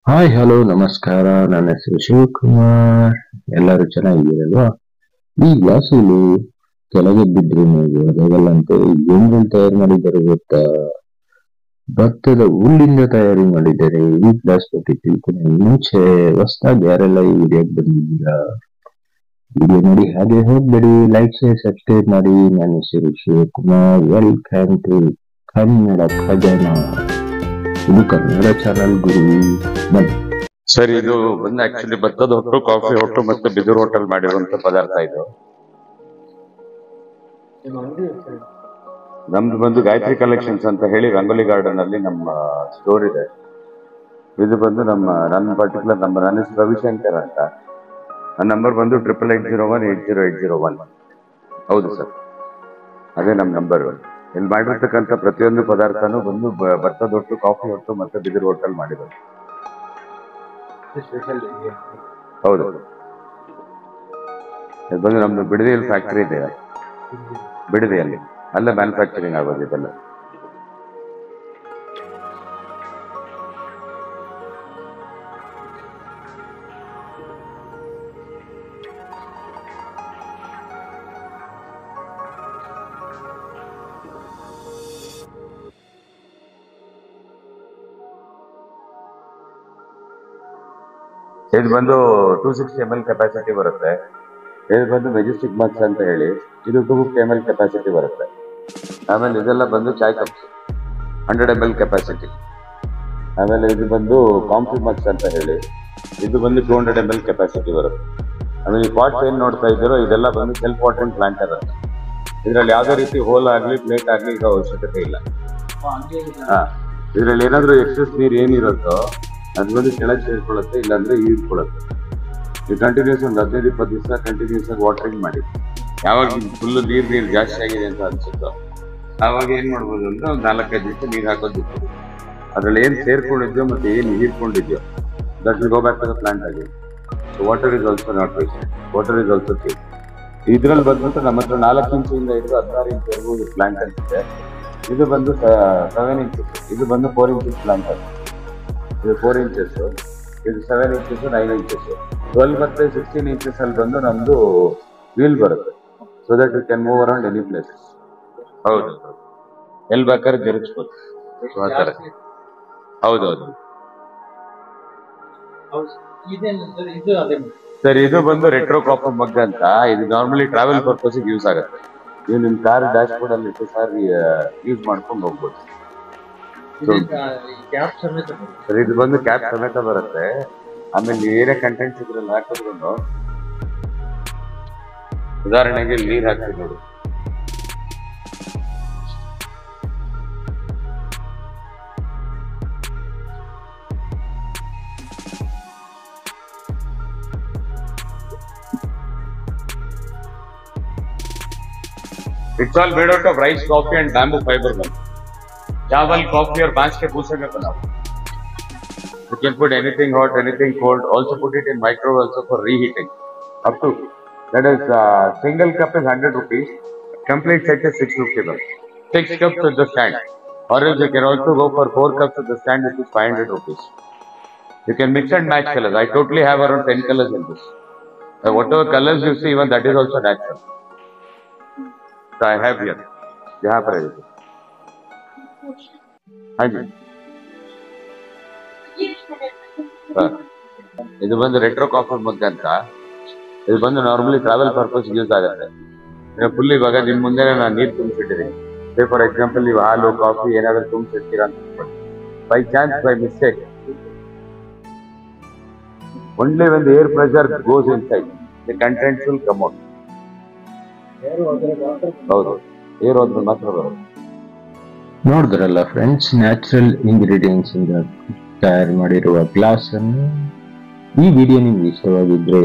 Hi hello ನಮಸ್ಕಾರ. ನನ್ನ ಹೆಸರು ಶಿವಕುಮಾರ್. ಎಲ್ಲರೂ ಚೆನ್ನಾಗಿದ್ದೀರಲ್ವಾ? ಈ ಗ್ಲಾಸಲ್ಲಿ ಕೆಳಗೆ ಬಿದ್ರೆ ನೀವು ಅದಾಗಲ್ಲಂತೆ ಏನ್ಗಳು ತಯಾರು ಮಾಡಿದ್ದಾರೆ ಗೊತ್ತಾ? ಭತ್ತದ ಹುಲ್ಲಿಂದ ತಯಾರಿ ಮಾಡಿದ್ದಾರೆ. ಈ ಗ್ಲಾಸ್ ಬಗ್ಗೆ ತಿಳ್ಕೊಂಡು ಮುಂಚೆ ಹೊಸದಾಗಿ ಯಾರೆಲ್ಲ ಈ ವಿಡಿಯೋಗೆ ಬಂದಿದ್ದೀರಾ, ವಿಡಿಯೋ ನೋಡಿ ಹಾಗೆ ಹೋಗ್ಬೇಡಿ, ಲೈಕ್ ಶೇರ್ ಸಬ್ಸ್ಕ್ರೈಬ್ ಮಾಡಿ. ನನ್ನ ಹೆಸರು ಶಿವಕುಮಾರ್. Welcome to Kannada Khajana. ಇದು ಕನ್ನಡ ಚಾನಲ್ ಗುರು. ಬನ್ನಿ. ಸರ್, ಇದು ಬಂದು ಆಕ್ಚುಲಿ ಭತ್ತದ ಹೊಟ್ಟು, ಕಾಫಿ ಹೊಟ್ಟು ಮತ್ತೆ ಬಿದಿರು ಹೋಟೆಲ್ ಮಾಡಿರುವಂತ ಪದಾರ್ಥ. ಇದು ನಮ್ದು ಬಂದು ಗಾಯತ್ರಿ ಕಲೆಕ್ಷನ್ಸ್ ಅಂತ ಹೇಳಿ ರಂಗೋಲಿ ಗಾರ್ಡನ್ ಅಲ್ಲಿ ನಮ್ಮ ಸ್ಟೋರ್ ಇದೆ. ಇದು ಬಂದು ನನ್ನ ಪರ್ಟಿಕ್ಯುಲರ್ ನಂಬರ್. ನನ್ನ ಹೆಸರು ರವಿಶಂಕರ್ ಅಂತ. ನನ್ನ ನಂಬರ್ ಬಂದು 8801808001. ಹೌದು ಸರ್, ಅದೇ ನಮ್ಮ ನಂಬರ್. ಇಲ್ಲಿ ಮಾಡಿರ್ತಕ್ಕಂಥ ಪ್ರತಿಯೊಂದು ಪದಾರ್ಥನೂ ಬಂದು ಭತ್ತದ ಹೊಟ್ಟು, ಕಾಫಿ ಹೊಟ್ಟು ಮತ್ತೆ ಬಿದಿರು ಹೋಟೆಲ್ ಮಾಡಿರೋದು. ಹೌದು, ಇದು ಬಂದು ನಮ್ದು ಬಿಡದಿಯಲ್ಲಿ ಫ್ಯಾಕ್ಟರಿ ಇದೆ. ಬಿಡದಿಯಲ್ಲಿ ಅಲ್ಲೇ ಮ್ಯಾನುಫ್ಯಾಕ್ಚರಿಂಗ್ ಆಗೋದು ಇದೆಲ್ಲ. ಇದು ಬಂದು 260 ml ಕೆಪಾಸಿಟಿ ಬರುತ್ತೆ. ಇದು ಬಂದು ಮೆಜೆಸ್ಟಿಕ್ ಮಗ್ಸ್ ಅಂತ ಹೇಳಿ, ಇದು 250 ml ಕೆಪಾಸಿಟಿ ಬರುತ್ತೆ. ಆಮೇಲೆ ಇದೆಲ್ಲ ಬಂದು ಚಾಯ್ ಕಪ್ಸ್ 100 ml ಕೆಪಾಸಿಟಿ. ಆಮೇಲೆ ಇದು ಬಂದು ಕಾಂಫಿ ಮಗ್ಸ್ ಅಂತ ಹೇಳಿ, ಇದು ಬಂದು 200 ml ಕೆಪಾಸಿಟಿ ಬರುತ್ತೆ. ಆಮೇಲೆ ಈ ಪಾಟ್ಸ್ ಏನ್ ನೋಡ್ತಾ ಇದ್ದೀರೋ ಇದೆಲ್ಲ ಬಂದು ಸೆಲ್ಫ್ ವಾಟರಿಂಗ್ ಪ್ಲಾಂಟ್ ಇರುತ್ತೆ. ಇದರಲ್ಲಿ ಯಾವುದೇ ರೀತಿ ಹೋಲ್ ಆಗಲಿ ಪ್ಲೇಟ್ ಆಗಲಿ ಇರೋ ಅವಶ್ಯಕತೆ ಇಲ್ಲ. ಇದರಲ್ಲಿ ಏನಾದರೂ ಎಕ್ಸೆಸ್ ನೀರು ಏನಿರುತ್ತೋ ಅದು ಬಂದು ಕೆಳಗೆ ಸೇರ್ಕೊಳ್ಳುತ್ತೆ, ಇಲ್ಲಾಂದ್ರೆ ಹೀರ್ಕೊಳ್ಳುತ್ತೆ. ನೀವು ಕಂಟಿನ್ಯೂಸ್ ಒಂದು 15-20 ದಿವಸ ಕಂಟಿನ್ಯೂಸ್ ಆಗಿ ವಾಟರಿಂಗ್ ಮಾಡಿ. ಯಾವಾಗ ಫುಲ್ ನೀರು ಜಾಸ್ತಿ ಆಗಿದೆ ಅಂತ ಅನ್ಸುತ್ತೋ ಆವಾಗ ಏನ್ ಮಾಡ್ಬೋದು ಅಂದ್ರೆ ಒಂದು 4-5 ದಿವಸ ನೀರು ಹಾಕೋದು ಬಿಟ್ಟು ಅದ್ರಲ್ಲಿ ಏನ್ ಸೇರ್ಕೊಂಡಿದ್ಯೋ ಮತ್ತೆ ಏನ್ ಹೀರ್ಕೊಂಡಿದ್ಯೋ that will go back to the plant ಆಗಿ. Water is also not waste, water is also safe. ಇದ್ರಲ್ಲಿ ಬಂದ್ಬಿಟ್ಟು ನಮ್ಮ ಹತ್ರ 4 ಇಂಚಿಂದ ಹಿಡಿದು 16 ಇಂಚ್ ಪ್ಲಾಂಟ್ ಅಂತಿದೆ. ಇದು ಬಂದು 7 ಇಂಚಸ್, ಇದು ಬಂದು 4 ಇಂಚಸ್ ಪ್ಲಾಂಟ್ ಆಗಿದೆ. ಇದು 4 ಇಂಚಸ್, ಇದು 7 ಇಂಚಸ್, 9 ಇಂಚಸ್, 12 ಮತ್ತೆ 16 ಇಂಚಸ್ ಅಲ್ಲಿ ಬಂದು ನಮ್ದು ವೀಲ್ ಬರುತ್ತೆ. So that you can move around any places. ಹೌದು, ಎಲ್ಲಿ ಬೇಕಾದ್ರೆ ತಿರುಗಿಸ್ಬೋದು. ಹೌದೌದು ಸರ್, ಇದು ಬಂದು ರೆಟ್ರೋ ಕಾಪರ್ ಮಗ್ ಅಂತ. ಇದು ನಾರ್ಮಲಿ ಟ್ರಾವೆಲ್ ಪರ್ಪಸ್ ಯೂಸ್ ಆಗುತ್ತೆ. ನೀವು ನಿಮ್ ಕಾರ್ ಡ್ಯಾಶ್ ಬೋರ್ಡ್ ಅಲ್ಲಿ ಇಟ್ಟು ಸರ್ ಯೂಸ್ ಮಾಡ್ಕೊಂಡು ಹೋಗ್ಬೋದು. ಸರ್, ಇದು ಬಂದು ಕ್ಯಾಪ್ ಸಮೇತ ಬರುತ್ತೆ. ಆಮೇಲೆ ಏನೇ ಕಂಟೆಂಟ್ಸ್ ಇದ್ರಲ್ಲಿ ಹಾಕಿದ್ರು, ಉದಾಹರಣೆಗೆ ನೀರ್ ಹಾಕ್ತೀವಿ ನೋಡಿ, it's all made out of rice, coffee and bamboo fibre. चावल, कॉफी और बांस के भूसे में बना. You can put anything hot, anything cold. Also put it in microwave also for reheating. Up to that is single cup is 100 rupees. Complete set is 650. 6 cups with the stand. Or else you can also go for 4 cups with the stand, which is 500 rupees. You can mix and match colors. I totally have around 10 colors in this. Whatever colors you see, even that is also natural. So I have here. यहाँ पर है. हाँ जी, ಇದು ಬಂದು retro copper ಮಗ್ ಅಂತ. ಇದು ಬಂದು normally travel purpose use ಆಗುತ್ತೆ. ಫುಲ್ ಇವಾಗ ನಿಮ್ ಮುಂದೆ ನಾನು ನೀರು ತುಂಬಿಸಿಟ್ಟಿದ್ದೀನಿ. ಫಾರ್ ಎಕ್ಸಾಂಪಲ್ ನೀವು ಹಾಲು ಕಾಫಿ ಏನಾದ್ರು ತುಂಬಿಸಿರ್ತೀರಾ ಅಂತ by chance, by mistake, only when the air pressure goes inside the contents will come out. ಹೌದು, ಏರ್ ಹೋದ್ರೆ ಮಾತ್ರ ಬರುತ್ತೆ. ನೋಡಿದ್ರಲ್ಲ ಫ್ರೆಂಡ್ಸ್, ನ್ಯಾಚುರಲ್ ಇಂಗ್ರೀಡಿಯೆಂಟ್ಸ್ ಇಂದ ತಯಾರು ಮಾಡಿರುವ ಗ್ಲಾಸ್ ಅನ್ನು. ಈ ವಿಡಿಯೋ ನಿಮ್ಗೆ ಇಷ್ಟವಾಗಿದ್ರೆ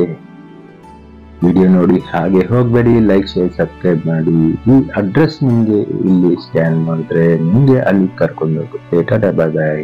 ವಿಡಿಯೋ ನೋಡಿ ಹಾಗೆ ಹೋಗ್ಬೇಡಿ, ಲೈಕ್ ಶೇರ್ ಸಬ್ಸ್ಕ್ರೈಬ್ ಮಾಡಿ. ಈ ಅಡ್ರೆಸ್ ನಿಮ್ಗೆ ಇಲ್ಲಿ ಸ್ಕ್ಯಾನ್ ಮಾಡಿದ್ರೆ ನಿಮ್ಗೆ ಅಲ್ಲಿ ಕರ್ಕೊಂಡು ಹೋಗುತ್ತೆ. ಟಾಟಾ, ಬಾಯ್ ಬಾಯ್.